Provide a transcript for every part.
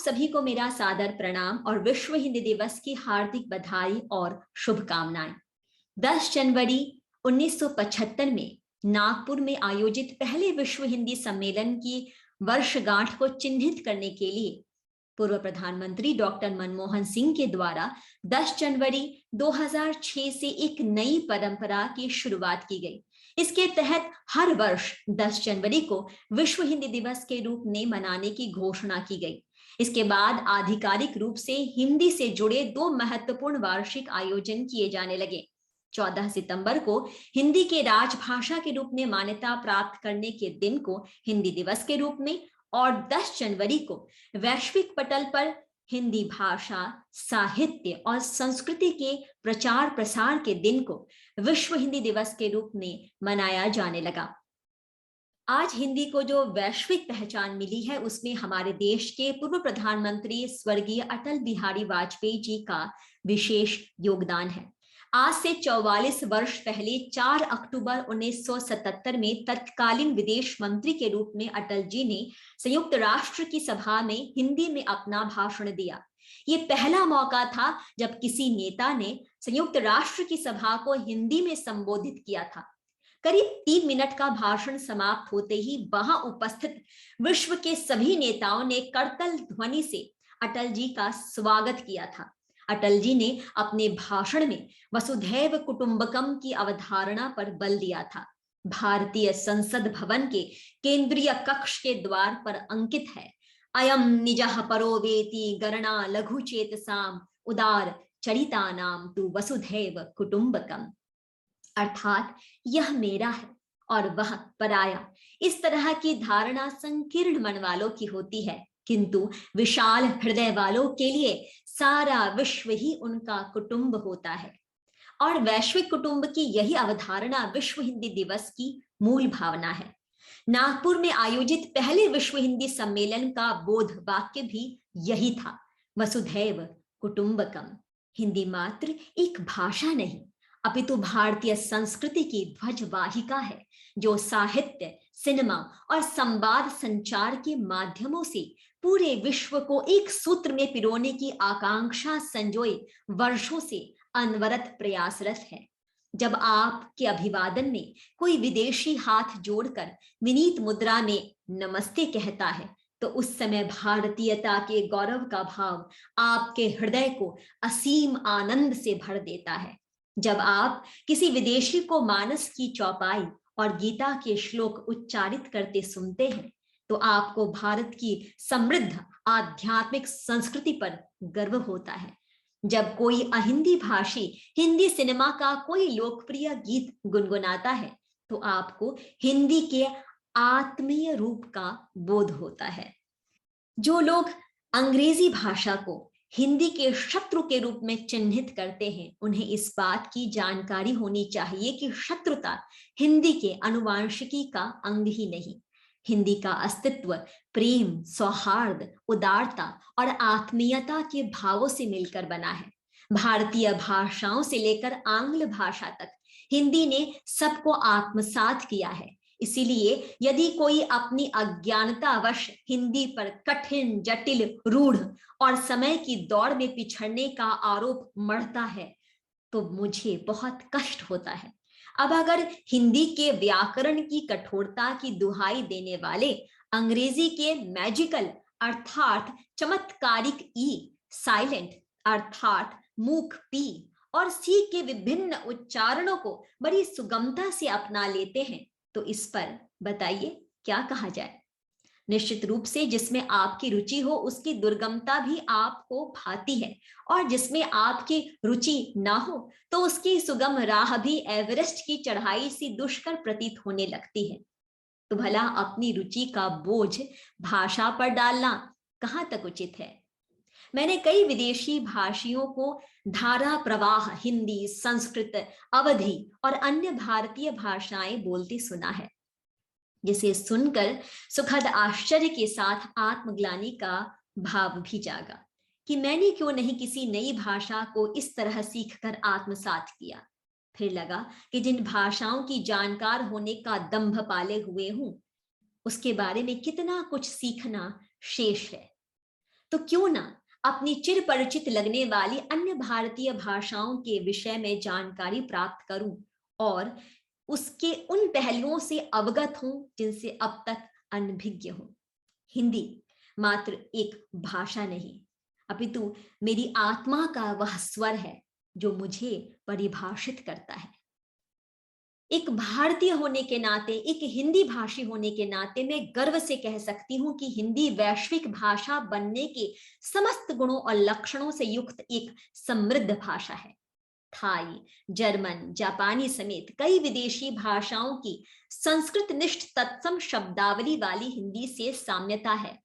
सभी को मेरा सादर प्रणाम और विश्व हिंदी दिवस की हार्दिक बधाई और शुभकामनाएं। 10 जनवरी 1975 में नागपुर में आयोजित पहले विश्व हिंदी सम्मेलन की वर्षगांठ को चिन्हित करने के लिए पूर्व प्रधानमंत्री डॉक्टर मनमोहन सिंह के द्वारा 10 जनवरी 2006 से एक नई परंपरा की शुरुआत की गई। इसके तहत हर वर्ष 10 जनवरी को विश्व हिंदी दिवस के रूप में मनाने की घोषणा की गई। इसके बाद आधिकारिक रूप से हिंदी से जुड़े 2 महत्वपूर्ण वार्षिक आयोजन किए जाने लगे। 14 सितंबर को हिंदी के राजभाषा के रूप में मान्यता प्राप्त करने के दिन को हिंदी दिवस के रूप में और 10 जनवरी को वैश्विक पटल पर हिंदी भाषा, साहित्य और संस्कृति के प्रचार प्रसार के दिन को विश्व हिंदी दिवस के रूप में मनाया जाने लगा। आज हिंदी को जो वैश्विक पहचान मिली है उसमें हमारे देश के पूर्व प्रधानमंत्री स्वर्गीय अटल बिहारी वाजपेयी जी का विशेष योगदान है। आज से 44 वर्ष पहले 4 अक्टूबर 1977 में तत्कालीन विदेश मंत्री के रूप में अटल जी ने संयुक्त राष्ट्र की सभा में हिंदी में अपना भाषण दिया। ये पहला मौका था जब किसी नेता ने संयुक्त राष्ट्र की सभा को हिंदी में संबोधित किया था। करीब 3 मिनट का भाषण समाप्त होते ही वहां उपस्थित विश्व के सभी नेताओं ने करतल ध्वनि से अटल जी का स्वागत किया था। अटल जी ने अपने भाषण में वसुधैव कुटुंबकम की अवधारणा पर बल दिया था। भारतीय संसद भवन के केंद्रीय कक्ष के द्वार पर अंकित है, अयम निजः परो वेति गणना लघु चेतसाम उदार चरितानाम तु वसुधैव कुटुंबकम। अर्थात यह मेरा है और वह पराया। इस तरह की धारणा संकीर्ण मन वालों की होती है, किंतु विशाल हृदय वालों के लिए सारा विश्व ही उनका कुटुंब होता है। और वैश्विक कुटुंब की यही अवधारणा विश्व हिंदी दिवस की मूल भावना है। नागपुर में आयोजित पहले विश्व हिंदी सम्मेलन का बोध वाक्य भी यही था, वसुधैव कुटुंबकम। हिंदी मात्र एक भाषा नहीं अपितु भारतीय संस्कृति की ध्वजवाहिका है, जो साहित्य, सिनेमा और संवाद संचार के माध्यमों से पूरे विश्व को एक सूत्र में पिरोने की आकांक्षा संजोए वर्षों से अनवरत प्रयासरत है। जब आपके अभिवादन में कोई विदेशी हाथ जोड़कर विनीत मुद्रा में नमस्ते कहता है, तो उस समय भारतीयता के गौरव का भाव आपके हृदय को असीम आनंद से भर देता है। जब आप किसी विदेशी को मानस की चौपाई और गीता के श्लोक उच्चारित करते सुनते हैं, तो आपको भारत की समृद्ध आध्यात्मिक संस्कृति पर गर्व होता है। जब कोई अहिंदी भाषी हिंदी सिनेमा का कोई लोकप्रिय गीत गुनगुनाता है, तो आपको हिंदी के आत्मीय रूप का बोध होता है। जो लोग अंग्रेजी भाषा को हिंदी के शत्रु के रूप में चिन्हित करते हैं, उन्हें इस बात की जानकारी होनी चाहिए कि शत्रुता हिंदी के अनुवांशिकी का अंग ही नहीं। हिंदी का अस्तित्व प्रेम, सौहार्द, उदारता और आत्मीयता के भावों से मिलकर बना है। भारतीय भाषाओं से लेकर आंग्ल भाषा तक हिंदी ने सबको आत्मसात किया है। इसीलिए यदि कोई अपनी अज्ञानतावश हिंदी पर कठिन, जटिल, रूढ़ और समय की दौड़ में पिछड़ने का आरोप मढ़ता है, तो मुझे बहुत कष्ट होता है। अब अगर हिंदी के व्याकरण की कठोरता की दुहाई देने वाले अंग्रेजी के मैजिकल अर्थात चमत्कारिक ई, साइलेंट अर्थात मूक पी और सी के विभिन्न उच्चारणों को बड़ी सुगमता से अपना लेते हैं, तो इस पर बताइए क्या कहा जाए। निश्चित रूप से जिसमें आपकी रुचि हो उसकी दुर्गमता भी आपको भाती है, और जिसमें आपकी रुचि ना हो तो उसकी सुगम राह भी एवरेस्ट की चढ़ाई सी दुष्कर प्रतीत होने लगती है। तो भला अपनी रुचि का बोझ भाषा पर डालना कहां तक उचित है। मैंने कई विदेशी भाषियों को धारा प्रवाह हिंदी, संस्कृत, अवधी और अन्य भारतीय भाषाएं बोलते सुना है, जिसे सुनकर सुखद आश्चर्य के साथ आत्मग्लानि का भाव भी जागा कि मैंने क्यों नहीं किसी नई भाषा को इस तरह सीखकर आत्मसात किया। फिर लगा कि जिन भाषाओं की जानकार होने का दंभ पाले हुए हूं, उसके बारे में कितना कुछ सीखना शेष है। तो क्यों ना अपनी चिर परिचित लगने वाली अन्य भारतीय भाषाओं के विषय में जानकारी प्राप्त करूं और उसके उन पहलुओं से अवगत हूं जिनसे अब तक अनभिज्ञ हूं। हिंदी मात्र एक भाषा नहीं, अपितु मेरी आत्मा का वह स्वर है जो मुझे परिभाषित करता है। एक भारतीय होने के नाते, एक हिंदी भाषी होने के नाते मैं गर्व से कह सकती हूं कि हिंदी वैश्विक भाषा बनने के समस्त गुणों और लक्षणों से युक्त एक समृद्ध भाषा है। थाई, जर्मन, जापानी समेत कई विदेशी भाषाओं की संस्कृत निष्ठ तत्सम शब्दावली वाली हिंदी से साम्यता है।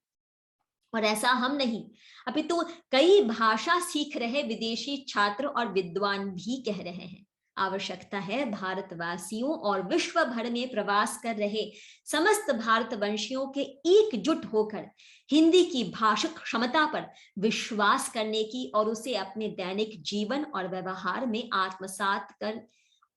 और ऐसा हम नहीं, अपितु कई भाषा सीख रहे विदेशी छात्र और विद्वान भी कह रहे हैं। आवश्यकता है भारतवासियों और विश्व भर में प्रवास कर रहे समस्त भारतवंशियों के एकजुट होकर हिंदी की भाषिक क्षमता पर विश्वास करने की और उसे अपने दैनिक जीवन और व्यवहार में आत्मसात कर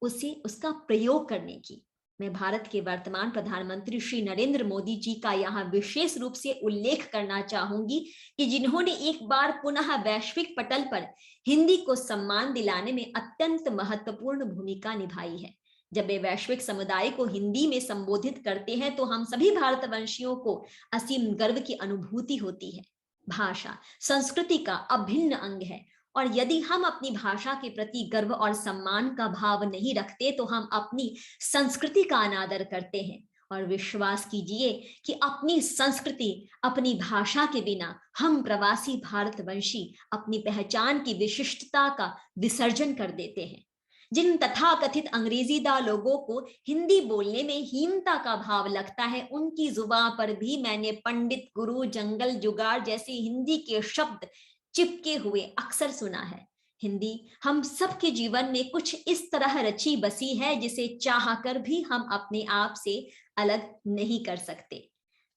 उसे उसका प्रयोग करने की। मैं भारत के वर्तमान प्रधानमंत्री श्री नरेंद्र मोदी जी का यहाँ विशेष रूप से उल्लेख करना चाहूंगी कि जिन्होंने एक बार पुनः वैश्विक पटल पर हिंदी को सम्मान दिलाने में अत्यंत महत्वपूर्ण भूमिका निभाई है। जब वे वैश्विक समुदाय को हिंदी में संबोधित करते हैं तो हम सभी भारतवंशियों को असीम गर्व की अनुभूति होती है। भाषा संस्कृति का अभिन्न अंग है और यदि हम अपनी भाषा के प्रति गर्व और सम्मान का भाव नहीं रखते तो हम अपनी संस्कृति का अनादर करते हैं। और विश्वास कीजिए कि अपनी संस्कृति, अपनी भाषा के बिना हम प्रवासी भारतवंशी अपनी पहचान की विशिष्टता का विसर्जन कर देते हैं। जिन तथाकथित अंग्रेजीदा लोगों को हिंदी बोलने में हीनता का भाव लगता है, उनकी जुबान पर भी मैंने पंडित, गुरु, जंगल, जुगाड़ जैसे हिंदी के शब्द चिपके हुए अक्सर सुना है। हिंदी हम सबके जीवन में कुछ इस तरह रची बसी है जिसे चाहकर भी हम अपने आप से अलग नहीं कर सकते।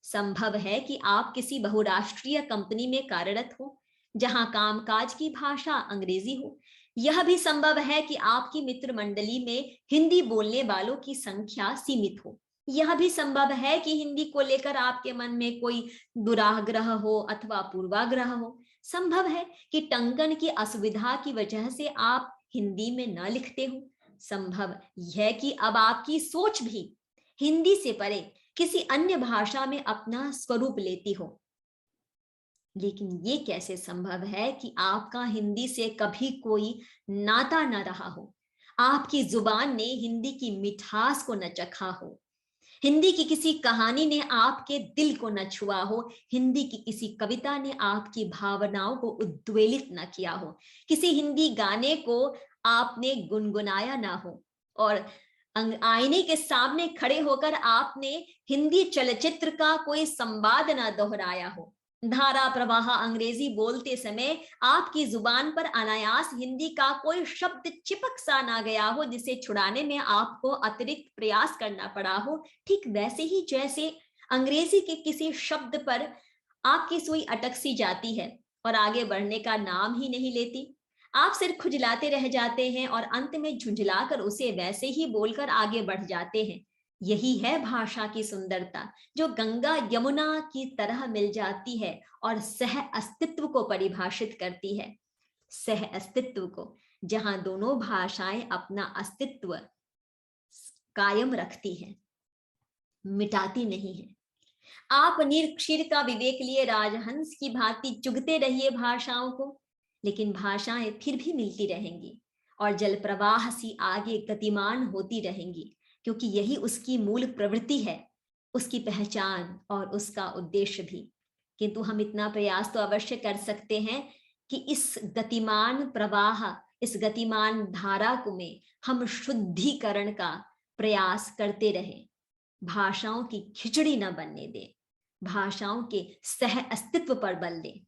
संभव है कि आप किसी बहुराष्ट्रीय कंपनी में कार्यरत हो जहां कामकाज की भाषा अंग्रेजी हो। यह भी संभव है कि आपकी मित्र मंडली में हिंदी बोलने वालों की संख्या सीमित हो। यह भी संभव है कि हिंदी को लेकर आपके मन में कोई दुराग्रह हो अथवा पूर्वाग्रह हो। संभव है कि टंकन की असुविधा की वजह से आप हिंदी में न लिखते हो। संभव है कि अब आपकी सोच भी हिंदी से परे किसी अन्य भाषा में अपना स्वरूप लेती हो। लेकिन ये कैसे संभव है कि आपका हिंदी से कभी कोई नाता न रहा हो, आपकी जुबान ने हिंदी की मिठास को न चखा हो, हिंदी की किसी कहानी ने आपके दिल को न छुआ हो, हिंदी की किसी कविता ने आपकी भावनाओं को उद्वेलित न किया हो, किसी हिंदी गाने को आपने गुनगुनाया ना हो और आईने के सामने खड़े होकर आपने हिंदी चलचित्र का कोई संवाद ना दोहराया हो। धारा प्रवाह अंग्रेजी बोलते समय आपकी जुबान पर अनायास हिंदी का कोई शब्द चिपक सा ना गया हो जिसे छुड़ाने में आपको अतिरिक्त प्रयास करना पड़ा हो। ठीक वैसे ही जैसे अंग्रेजी के किसी शब्द पर आपकी सुई अटक सी जाती है और आगे बढ़ने का नाम ही नहीं लेती, आप सिर खुजलाते रह जाते हैं और अंत में झुंझलाकर उसे वैसे ही बोलकर आगे बढ़ जाते हैं। यही है भाषा की सुंदरता, जो गंगा यमुना की तरह मिल जाती है और सह अस्तित्व को परिभाषित करती है। सह अस्तित्व को, जहां दोनों भाषाएं अपना अस्तित्व कायम रखती हैं, मिटाती नहीं है। आप नीर का विवेक लिए राजहंस की भांति चुगते रहिए भाषाओं को, लेकिन भाषाएं फिर भी मिलती रहेंगी और जल प्रवाह सी आगे गतिमान होती रहेंगी, क्योंकि यही उसकी मूल प्रवृत्ति है, उसकी पहचान और उसका उद्देश्य भी। किंतु हम इतना प्रयास तो अवश्य कर सकते हैं कि इस गतिमान प्रवाह, इस गतिमान धारा को में हम शुद्धिकरण का प्रयास करते रहें, भाषाओं की खिचड़ी न बनने दें, भाषाओं के सह अस्तित्व पर बल दें।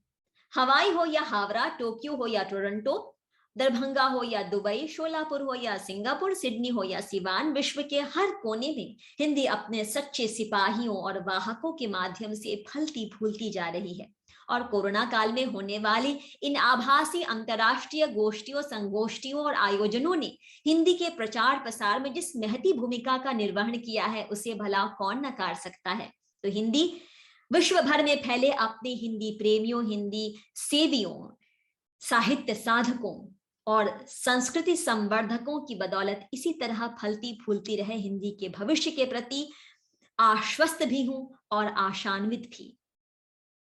हवाई हो या हावड़ा, टोक्यो हो या टोरंटो, दरभंगा हो या दुबई, शोलापुर हो या सिंगापुर, सिडनी हो या सिवान, विश्व के हर कोने में हिंदी अपने सच्चे सिपाहियों और वाहकों के माध्यम से फलती फूलती जा रही है। और कोरोना काल में होने वाली इन आभासी अंतर्राष्ट्रीय गोष्ठियों, संगोष्ठियों और आयोजनों ने हिंदी के प्रचार प्रसार में जिस महती भूमिका का निर्वहन किया है, उसे भला कौन नकार सकता है। तो हिंदी विश्व भर में फैले अपने हिंदी प्रेमियों, हिंदी सेवियों, साहित्य साधकों और संस्कृति संवर्धकों की बदौलत इसी तरह फलती फूलती रहे हिंदी के भविष्य के प्रति आश्वस्त भी हूं और आशान्वित भी।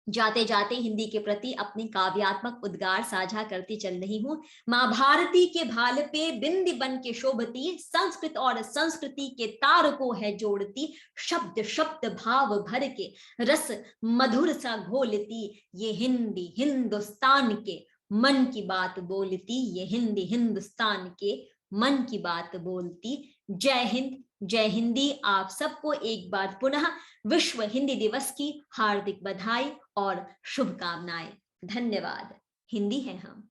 जाते जाते हिंदी के प्रति अपनी काव्यात्मक उद्गार साझा करती चल रही हूं। मां भारती के भाल पे बिंदी बन के शोभती, संस्कृत और संस्कृति के तार को है जोड़ती, शब्द शब्द भाव भर के रस मधुर सा घोलती, ये हिंदी हिंदुस्तान के मन की बात बोलती, ये हिंदी हिंदुस्तान के मन की बात बोलती। जय हिंद, जय हिंदी। आप सबको एक बार पुनः विश्व हिंदी दिवस की हार्दिक बधाई और शुभकामनाएं। धन्यवाद। हिंदी है हम।